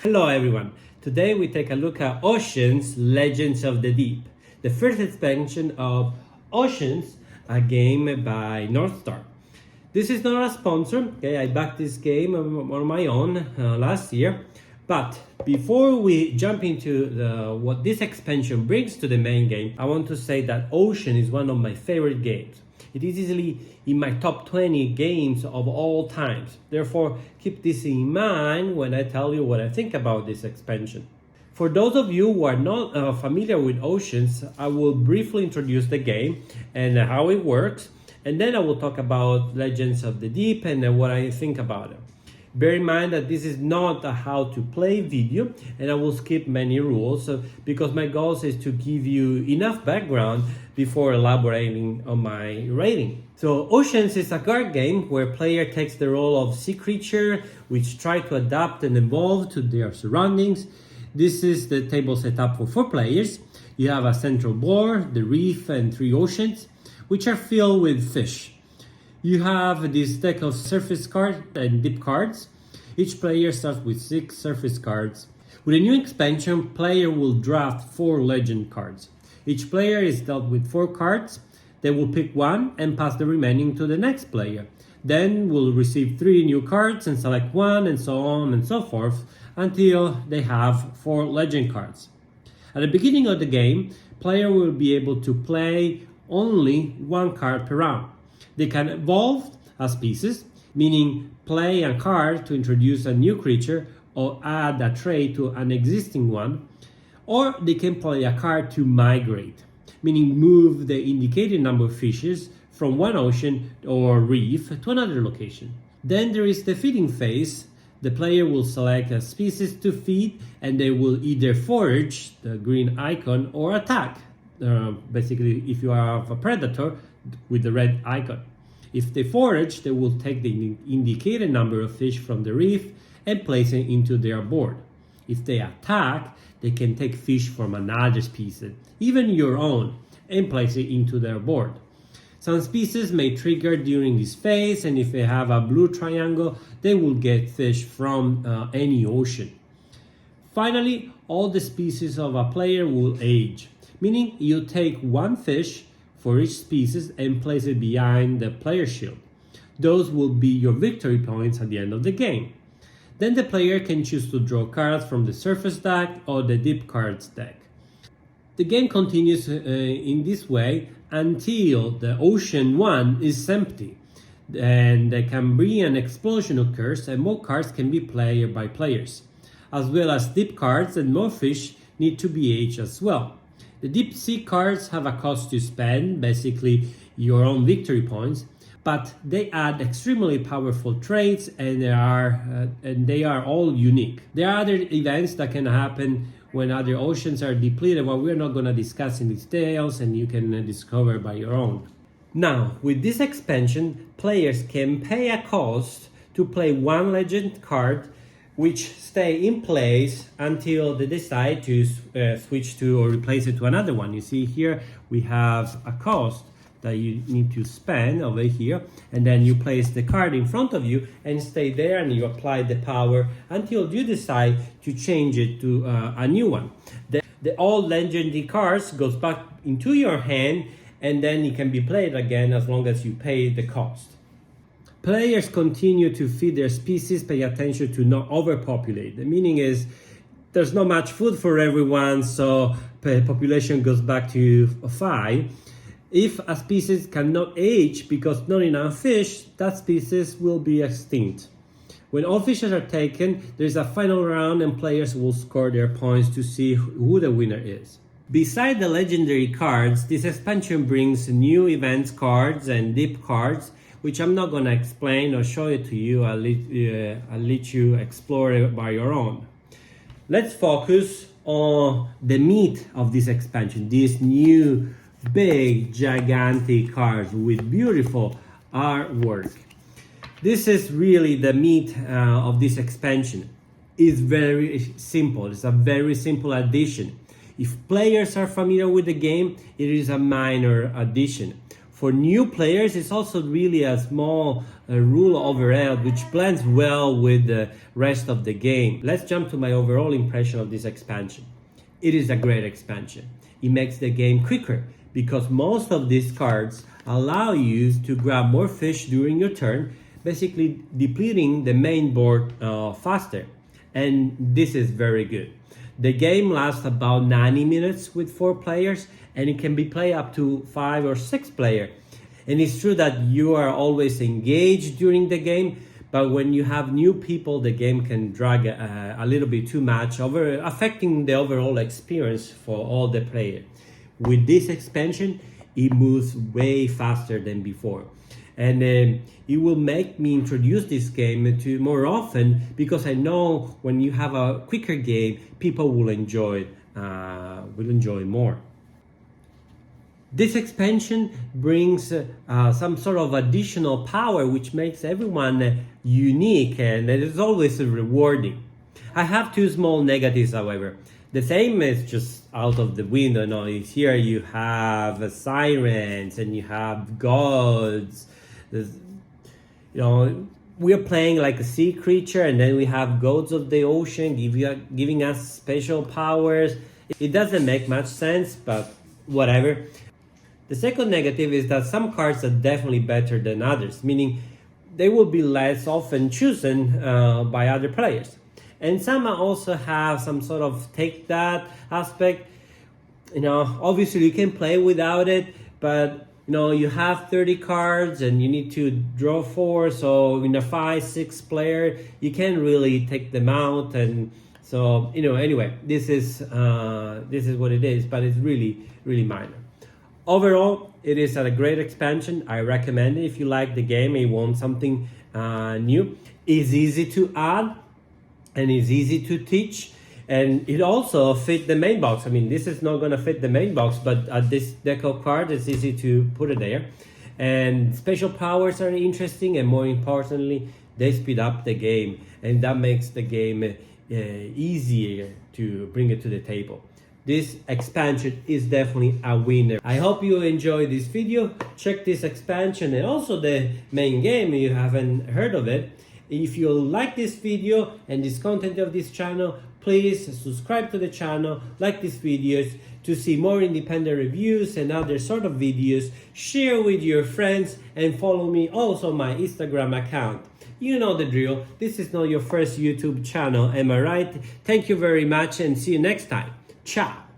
Hello everyone. Today we take a look at Oceans Legends of the Deep, the first expansion of Oceans, a game by Northstar. This is not a sponsor, okay? I backed this game on my own last year. But before we jump into what this expansion brings to the main game, I want to say that Ocean is one of my favorite games. It is easily in my top 20 games of all times. Therefore, keep this in mind when I tell you what I think about this expansion. For those of you who are not familiar with Oceans, I will briefly introduce the game and how it works, and then I will talk about Legends of the Deep and what I think about it. Bear in mind that this is not a how to play video, and I will skip many rules because my goal is to give you enough background before elaborating on my rating. So Oceans is a card game where player takes the role of sea creature which try to adapt and evolve to their surroundings. This is the table setup for 4 players. You have a central board, the reef, and 3 oceans which are filled with fish. You have this deck of surface cards and deep cards. Each player starts with 6 surface cards. With a new expansion, player will draft 4 legend cards. Each player is dealt with 4 cards. They will pick one and pass the remaining to the next player. Then will receive 3 new cards and select one, and so on and so forth until they have 4 legend cards. At the beginning of the game, player will be able to play only 1 card per round. They can evolve as pieces, meaning play a card to introduce a new creature or add a trait to an existing one, or they can play a card to migrate, meaning move the indicated number of fishes from one ocean or reef to another location. Then there is the feeding phase. The player will select a species to feed, and they will either forage, the green icon, or attack. Basically, if you have a predator, with the red icon. If they forage, they will take the indicated number of fish from the reef and place it into their board. If they attack, they can take fish from another species, even your own, and place it into their board. Some species may trigger during this phase, and if they have a blue triangle, they will get fish from any ocean. Finally, all the species of a player will age, meaning you take 1 fish for each species and place it behind the player shield. Those will be your victory points at the end of the game. Then the player can choose to draw cards from the surface deck or the deep cards deck. The game continues in this way until the ocean 1 is empty, and the Cambrian explosion occurs and more cards can be played by players, as well as deep cards, and more fish need to be aged as well. The deep sea cards have a cost to spend, basically your own victory points, but they add extremely powerful traits, and they are all unique. There are other events that can happen when other oceans are depleted, what we're not going to discuss in details, and you can discover by your own. Now, with this expansion, players can pay a cost to play 1 legend card which stay in place until they decide to switch to or replace it to another one. You see here we have a cost that you need to spend over here, and then you place the card in front of you and stay there, and you apply the power until you decide to change it to a new one. The old legendary cards goes back into your hand, and then it can be played again as long as you pay the cost. Players continue to feed their species, pay attention to not overpopulate. The meaning is there's not much food for everyone, so the population goes back to 5. If a species cannot age because not enough fish, that species will be extinct. When all fishes are taken, there's a final round and players will score their points to see who the winner is. Beside the legendary cards, this expansion brings new events cards and deep cards, which I'm not going to explain or show it to you. I'll let you explore it by your own. Let's focus on the meat of this expansion, these new big gigantic cards with beautiful artwork. This is really the meat of this expansion. It's very simple. It's a very simple addition. If players are familiar with the game, it is a minor addition. For new players, it's also really a small rule overall which blends well with the rest of the game. Let's jump to my overall impression of this expansion. It is a great expansion. It makes the game quicker because most of these cards allow you to grab more fish during your turn, basically depleting the main board faster. And this is very good. The game lasts about 90 minutes with 4 players, and it can be played up to 5 or 6 players. And it's true that you are always engaged during the game, but when you have new people, the game can drag a little bit too much, affecting the overall experience for all the players. With this expansion, it moves way faster than before. And it will make me introduce this game to more often, because I know when you have a quicker game, people will enjoy more. This expansion brings some sort of additional power which makes everyone unique, and it is always rewarding. I have 2 small negatives, however. The same is just out of the window. Now, here you have sirens and you have gods. We're playing like a sea creature, and then we have gods of the ocean giving us special powers. It doesn't make much sense, but whatever. The second negative is that some cards are definitely better than others, meaning they will be less often chosen by other players. And some also have some sort of take that aspect. Obviously you can play without it, but you have 30 cards and you need to draw 4. So in a 5-6 player, you can't really take them out. And so, anyway, this is what it is, but it's really, really minor. Overall, it is a great expansion. I recommend it if you like the game and you want something new. It's easy to add and it's easy to teach. And it also fit the main box. I mean, this is not going to fit the main box, but this deck of cards, it's easy to put it there. And special powers are interesting, and more importantly, they speed up the game. And that makes the game easier to bring it to the table. This expansion is definitely a winner. I hope you enjoyed this video. Check this expansion and also the main game if you haven't heard of it. If you like this video and this content of this channel, please subscribe to the channel, like these videos to see more independent reviews and other sort of videos. Share with your friends and follow me also on my Instagram account. You know the drill. This is not your first YouTube channel, am I right? Thank you very much and see you next time. Ciao.